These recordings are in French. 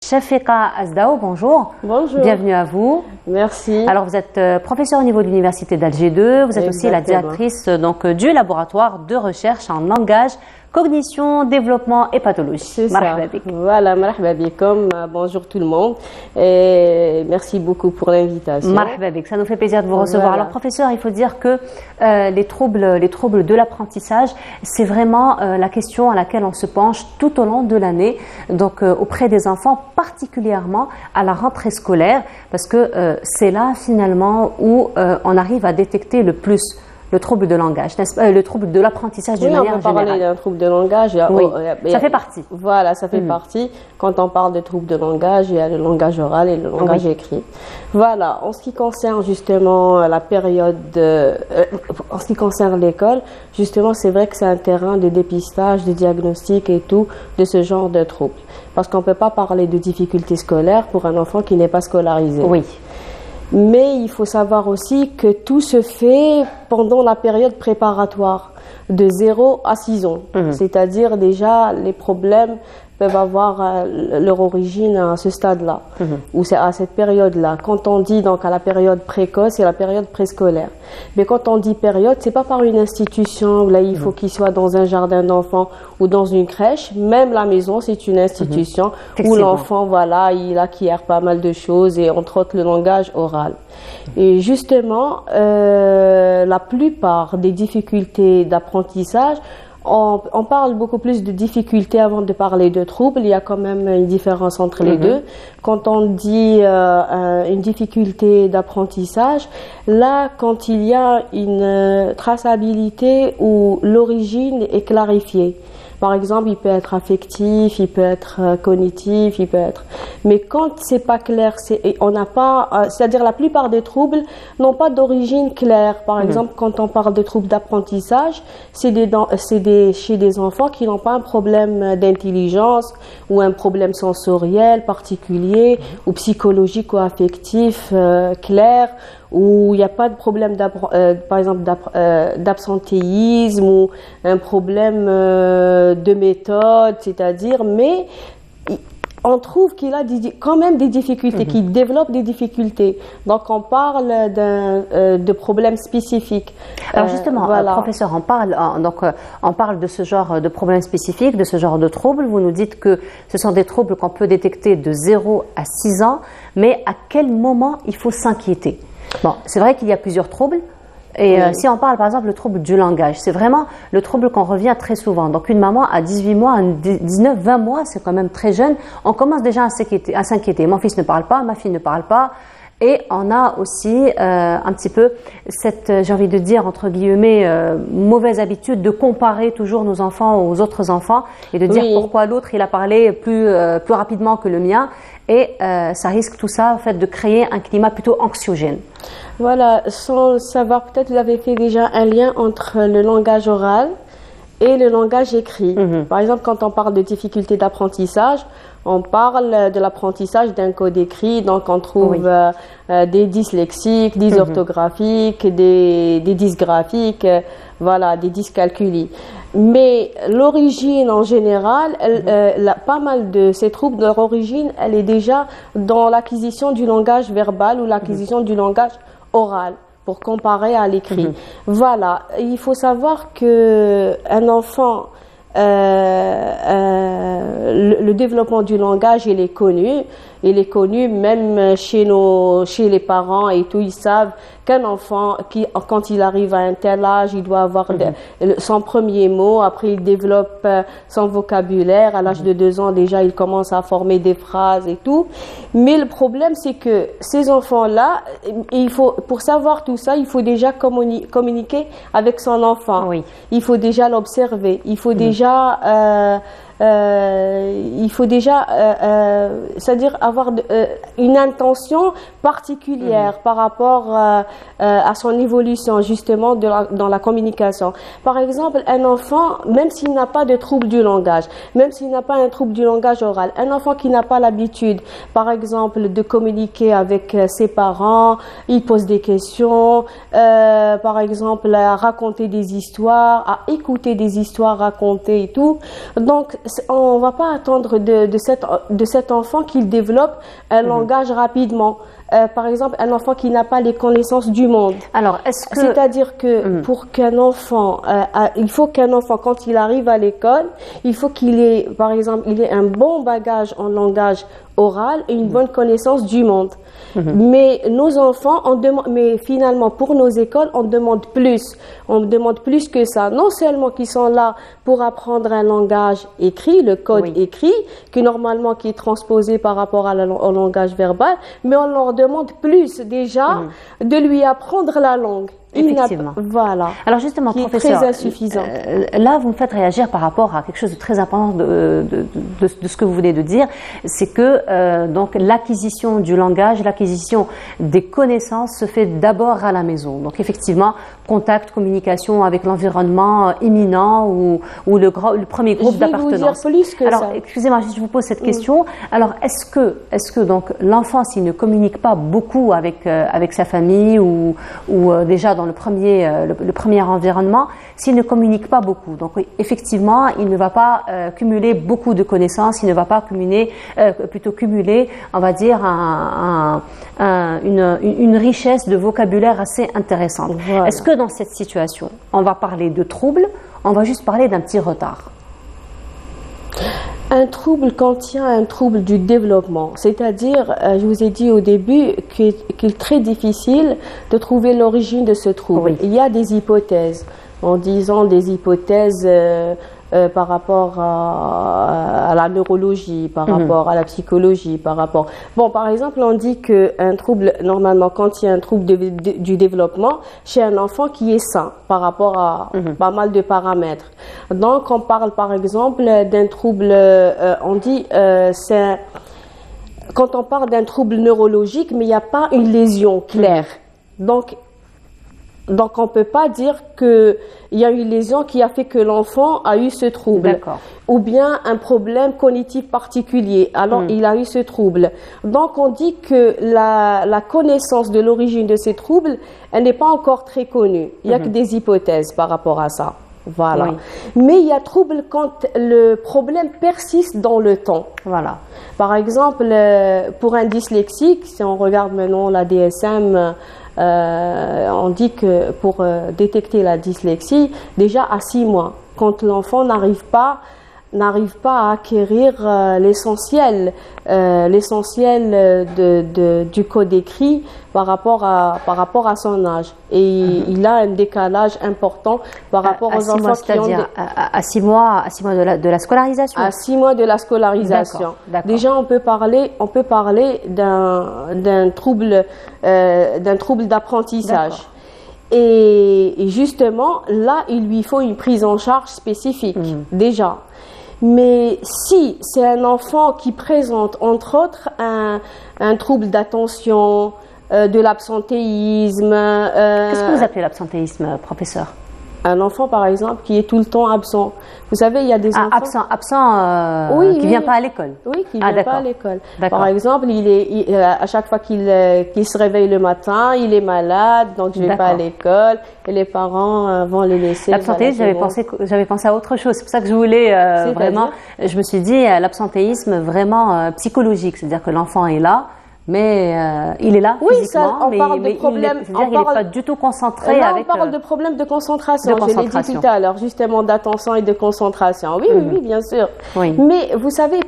Shafiqa Azdao, bonjour. Bonjour. Bienvenue à vous. Merci. Alors, vous êtes professeur au niveau de l'université d'Alger 2. Vous êtes aussi la directrice du laboratoire de recherche en langage, cognition, développement et pathologie. C'est ça. Voilà, marhaba bikoum. Bonjour tout le monde. Et merci beaucoup pour l'invitation. Marhaba bik. Ça nous fait plaisir de vous recevoir. Voilà. Alors, professeur, il faut dire que les troubles de l'apprentissage, c'est vraiment la question à laquelle on se penche tout au long de l'année, donc auprès des enfants, particulièrement à la rentrée scolaire, parce que c'est là finalement où on arrive à détecter le plus le trouble de langage, n'est-ce pas, le trouble de l'apprentissage d'une manière générale. On peut parler d'un trouble de langage. Oui, ça fait partie. Voilà, ça fait partie. Quand on parle de trouble de langage, il y a le langage oral et le langage écrit. Voilà, en ce qui concerne justement la période, en ce qui concerne l'école, justement, c'est vrai que c'est un terrain de dépistage, de diagnostic et tout, de ce genre de trouble. Parce qu'on ne peut pas parler de difficultés scolaires pour un enfant qui n'est pas scolarisé. Oui. Mais il faut savoir aussi que tout se fait pendant la période préparatoire de 0 à 6 ans. C'est-à-dire déjà les problèmes peuvent avoir leur origine à ce stade-là, ou c'est à cette période-là. Quand on dit donc à la période précoce, c'est la période préscolaire. Mais quand on dit période, c'est pas par une institution où là il faut qu'il soit dans un jardin d'enfants ou dans une crèche. Même la maison, c'est une institution où l'enfant, voilà, il acquiert pas mal de choses et entre autres le langage oral. Et justement, la plupart des difficultés d'apprentissage, on parle beaucoup plus de difficultés avant de parler de troubles. Il y a quand même une différence entre les deux. Quand on dit une difficulté d'apprentissage, là, quand il y a une traçabilité où l'origine est clarifiée. Par exemple, il peut être affectif, il peut être cognitif, il peut être. Mais quand c'est pas clair, on n'a pas, c'est-à-dire la plupart des troubles n'ont pas d'origine claire. Par exemple, quand on parle de troubles d'apprentissage, c'est chez des enfants qui n'ont pas un problème d'intelligence ou un problème sensoriel particulier ou psychologique ou affectif clair, où il n'y a pas de problème par exemple d'absentéisme ou un problème de méthode, c'est-à-dire, mais on trouve qu'il a quand même des difficultés, qu'il développe des difficultés. Donc on parle de problèmes spécifiques. Alors justement, voilà. Professeur, on parle de ce genre de problèmes spécifiques, de ce genre de troubles. Vous nous dites que ce sont des troubles qu'on peut détecter de 0 à 6 ans, mais à quel moment il faut s'inquiéter? Bon, c'est vrai qu'il y a plusieurs troubles. Et si on parle par exemple le trouble du langage, c'est vraiment le trouble qu'on revient très souvent. Donc une maman à 18 mois, 19, 20 mois, c'est quand même très jeune, on commence déjà à s'inquiéter. Mon fils ne parle pas, ma fille ne parle pas. Et on a aussi un petit peu cette, j'ai envie de dire, entre guillemets, mauvaise habitude de comparer toujours nos enfants aux autres enfants et de dire pourquoi l'autre il a parlé plus rapidement que le mien. Et ça risque tout ça en fait de créer un climat plutôt anxiogène. Voilà, sans le savoir, peut-être vous avez fait déjà un lien entre le langage oral et le langage écrit. Par exemple, quand on parle de difficultés d'apprentissage, on parle de l'apprentissage d'un code écrit, donc on trouve des dyslexiques, des orthographiques, des dysgraphiques, voilà, des dyscalculies. Mais l'origine en général, pas mal de ces troubles, leur origine, elle est déjà dans l'acquisition du langage verbal ou l'acquisition du langage oral, pour comparer à l'écrit. Voilà, il faut savoir que un enfant, le développement du langage, il est connu même chez les parents et tout. Ils savent qu'un enfant, quand il arrive à un tel âge, il doit avoir son premier mot. Après, il développe son vocabulaire. À l'âge de 2 ans, déjà, il commence à former des phrases et tout. Mais le problème, c'est que ces enfants-là, pour savoir tout ça, il faut déjà communiquer avec son enfant. Il faut déjà l'observer. Il faut déjà c'est-à-dire avoir une intention particulière par rapport à son évolution justement dans la communication. Par exemple, un enfant, même s'il n'a pas de trouble du langage, même s'il n'a pas un trouble du langage oral, un enfant qui n'a pas l'habitude, par exemple, de communiquer avec ses parents, il pose des questions, par exemple, à raconter des histoires, à écouter des histoires racontées et tout. Donc, on va pas attendre de cet enfant qu'il développe un langage rapidement. Par exemple, un enfant qui n'a pas les connaissances du monde. Alors, est-ce que... C'est-à-dire que pour qu'un enfant, il faut qu'un enfant, quand il arrive à l'école, il faut qu'il ait, par exemple, il ait un bon bagage en langage oral et une bonne connaissance du monde. Mais nos enfants, mais finalement pour nos écoles, on demande plus. On demande plus que ça. Non seulement qu'ils sont là pour apprendre un langage écrit, le code écrit, qui normalement qui est transposé par rapport au langage verbal, mais on leur demande plus déjà de lui apprendre la langue. Effectivement. Voilà. Alors justement, qui professeur, est très insuffisant. Là, vous me faites réagir par rapport à quelque chose de très important de ce que vous venez de dire, c'est que donc l'acquisition du langage, l'acquisition des connaissances se fait d'abord à la maison. Donc effectivement, contact, communication avec l'environnement imminent ou le premier groupe d'appartenance. Je vais vous dire plus que alors, ça. excusez-moi, je vous pose cette question. Alors, est-ce que donc l'enfant, s'il ne communique pas beaucoup avec sa famille ou déjà dans le premier environnement, s'il ne communique pas beaucoup, donc effectivement, il ne va pas cumuler beaucoup de connaissances, il ne va pas cumuler, on va dire, une richesse de vocabulaire assez intéressante. Voilà. Est-ce que dans cette situation, on va parler de troubles, on va juste parler d'un petit retard? Un trouble, quand il y a un trouble du développement, c'est-à-dire, je vous ai dit au début qu'il est très difficile de trouver l'origine de ce trouble. Oui. Il y a des hypothèses, en disant des hypothèses par rapport à la neurologie, par rapport à la psychologie, par rapport... Bon, par exemple, on dit qu'un trouble, normalement, quand il y a un trouble du développement, chez un enfant qui est sain, par rapport à pas mal de paramètres. Donc, on parle, par exemple, d'un trouble, on dit, c'est... Quand on parle d'un trouble neurologique, mais il n'y a pas une lésion claire. Donc, on ne peut pas dire qu'il y a une lésion qui a fait que l'enfant a eu ce trouble. Ou bien un problème cognitif particulier. Alors, il a eu ce trouble. Donc, on dit que la connaissance de l'origine de ces troubles, elle n'est pas encore très connue. Il n'y a que des hypothèses par rapport à ça. Voilà. Oui. Mais il y a trouble quand le problème persiste dans le temps. Voilà. Par exemple, pour un dyslexique, si on regarde maintenant la DSM, on dit que pour détecter la dyslexie, déjà à 6 mois, quand l'enfant n'arrive pas à acquérir l'essentiel du code écrit par rapport à son âge. Et il a un décalage important par rapport aux enfants qui ont... C'est-à-dire à 6 mois de la scolarisation. À 6 mois de la scolarisation. D'accord. Déjà, on peut parler d'un trouble d'apprentissage. Et justement, là, il lui faut une prise en charge spécifique, déjà. Mais si c'est un enfant qui présente, entre autres, un trouble d'attention, de l'absentéisme... Qu'est-ce que vous appelez l'absentéisme, professeur? Un enfant, par exemple, qui est tout le temps absent. Vous savez, il y a des enfants... Absent qui ne vient pas à l'école. Oui, qui ne vient pas à l'école. Par exemple, à chaque fois qu'il se réveille le matin, il est malade, donc je ne vais pas à l'école, et les parents vont le laisser. L'absentéisme, j'avais pensé à autre chose. C'est pour ça que je voulais vraiment... Je me suis dit, l'absentéisme vraiment psychologique, c'est-à-dire que l'enfant est là, mais il est là physiquement, mais il n'est pas du tout concentré. Là, on parle de problèmes de concentration. Je l'ai dit tout à l'heure, justement d'attention et de concentration. Oui, bien sûr. Oui. Mais vous savez,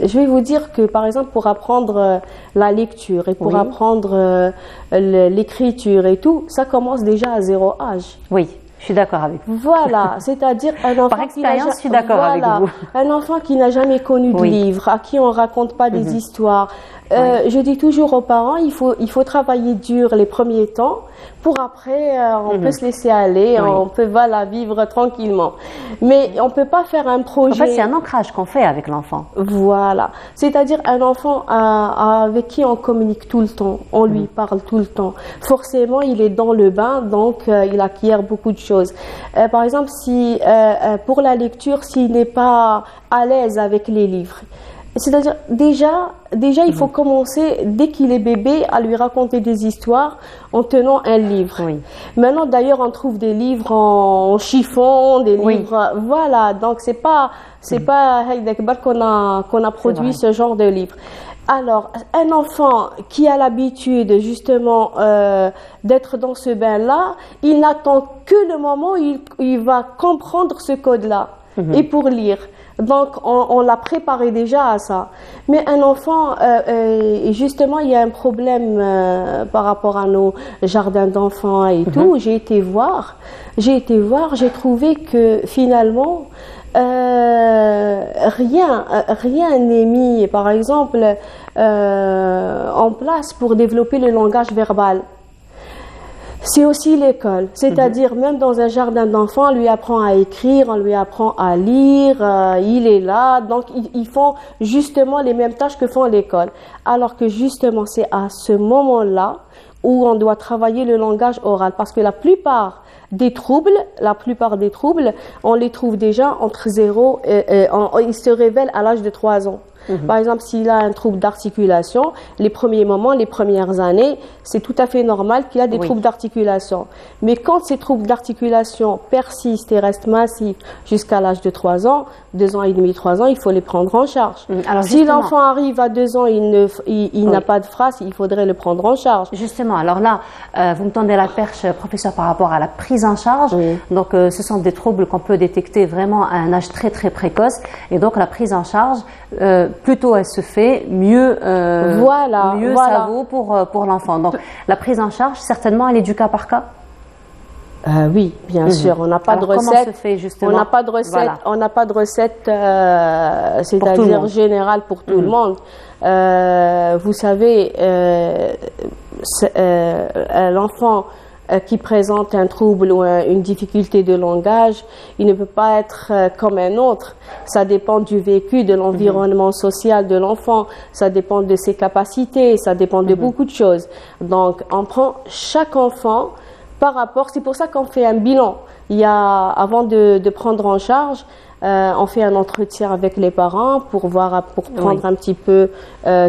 je vais vous dire que, par exemple, pour apprendre la lecture et pour apprendre l'écriture et tout, ça commence déjà à 0 âge. Oui. Je suis d'accord avec vous. Voilà, c'est-à-dire un enfant par expérience, je suis d'accord avec vous. Un enfant qui n'a jamais connu de livre, à qui on raconte pas des histoires. Je dis toujours aux parents, il faut travailler dur les premiers temps pour après on peut se laisser aller, on peut vivre tranquillement. Mais on peut pas faire un projet. En fait, c'est un ancrage qu'on fait avec l'enfant. Voilà, c'est-à-dire un enfant avec qui on communique tout le temps, on lui parle tout le temps. Forcément, il est dans le bain, donc il acquiert beaucoup de choses. Par exemple, si pour la lecture, s'il n'est pas à l'aise avec les livres, C'est-à-dire, déjà, il faut commencer, dès qu'il est bébé, à lui raconter des histoires en tenant un livre. Oui. Maintenant, d'ailleurs, on trouve des livres en chiffon, des livres... Voilà, donc c'est pas Haïdek Bar qu'on a produit ce genre de livre. Alors, un enfant qui a l'habitude, justement, d'être dans ce bain-là, il n'attend que le moment où il va comprendre ce code-là et pour lire. Donc, on l'a préparé déjà à ça. Mais un enfant, justement, il y a un problème par rapport à nos jardins d'enfants et tout. J'ai été voir, j'ai trouvé que finalement, rien n'est mis, par exemple, en place pour développer le langage verbal. C'est aussi l'école, c'est-à-dire même dans un jardin d'enfants, on lui apprend à écrire, on lui apprend à lire, il est là, donc ils font justement les mêmes tâches que font l'école. Alors que justement c'est à ce moment-là où on doit travailler le langage oral, parce que la plupart des troubles, on les trouve déjà entre 0 et ils se révèlent à l'âge de 3 ans. Par exemple, s'il a un trouble d'articulation, les premiers moments, les premières années, c'est tout à fait normal qu'il a des troubles d'articulation. Mais quand ces troubles d'articulation persistent et restent massifs jusqu'à l'âge de 3 ans, 2 ans et demi, 3 ans, il faut les prendre en charge. Alors si l'enfant arrive à 2 ans, il n'a pas de phrase, il faudrait le prendre en charge. Justement, alors là, vous me tendez la perche, professeur, par rapport à la prise en charge. Donc, ce sont des troubles qu'on peut détecter vraiment à un âge très très précoce. Et donc, la prise en charge, plus tôt elle se fait, mieux ça vaut pour l'enfant. Donc, la prise en charge, certainement, elle est du cas par cas. Oui, bien sûr. On n'a pas de recette. Comment se fait justement? On n'a pas de recette. On n'a pas de recette, c'est-à-dire générale pour tout le monde. Vous savez, l'enfant qui présente un trouble ou une difficulté de langage, il ne peut pas être comme un autre. Ça dépend du vécu, de l'environnement social de l'enfant, ça dépend de ses capacités, ça dépend de beaucoup de choses. Donc, on prend chaque enfant par rapport, c'est pour ça qu'on fait un bilan. Avant de prendre en charge, on fait un entretien avec les parents pour prendre un petit peu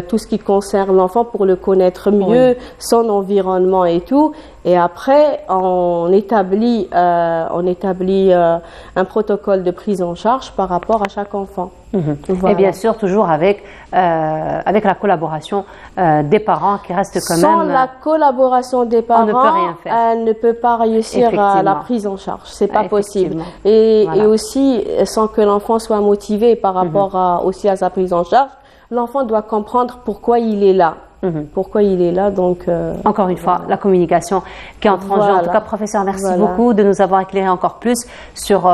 tout ce qui concerne l'enfant, pour le connaître mieux, son environnement et tout. Et après, on établit un protocole de prise en charge par rapport à chaque enfant. Voilà. Et bien sûr, toujours avec la collaboration des parents qui restent quand même... Sans la collaboration des parents, on ne peut rien faire. Elle ne peut pas réussir la prise en charge. C'est pas possible. Et aussi, sans que l'enfant soit motivé par rapport aussi à sa prise en charge, l'enfant doit comprendre pourquoi il est là. Pourquoi il est là, donc... Encore une fois, la communication qui entre en jeu. En tout cas, professeur, merci beaucoup de nous avoir éclairé encore plus sur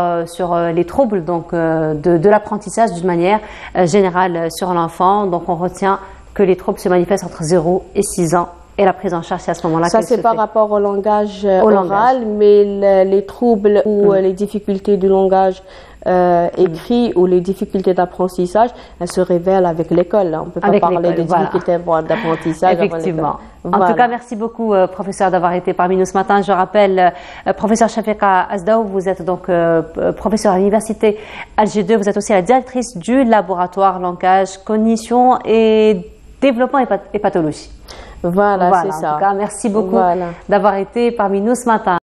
les troubles donc, de l'apprentissage d'une manière générale sur l'enfant. Donc, on retient que les troubles se manifestent entre 0 et 6 ans. Et la prise en charge, c'est à ce moment-là ça, c'est par rapport au langage oral, mais les troubles ou les difficultés du langage écrit ou les difficultés d'apprentissage, elles se révèlent avec l'école. On ne peut pas parler de difficultés d'apprentissage. Effectivement. En tout cas, merci beaucoup, professeur, d'avoir été parmi nous ce matin. Je rappelle, professeur Shafiqa Azdaou, vous êtes donc professeur à l'université Alger 2. Vous êtes aussi la directrice du laboratoire langage, cognition et développement et pathologie. Voilà, c'est ça. En tout cas, merci beaucoup d'avoir été parmi nous ce matin.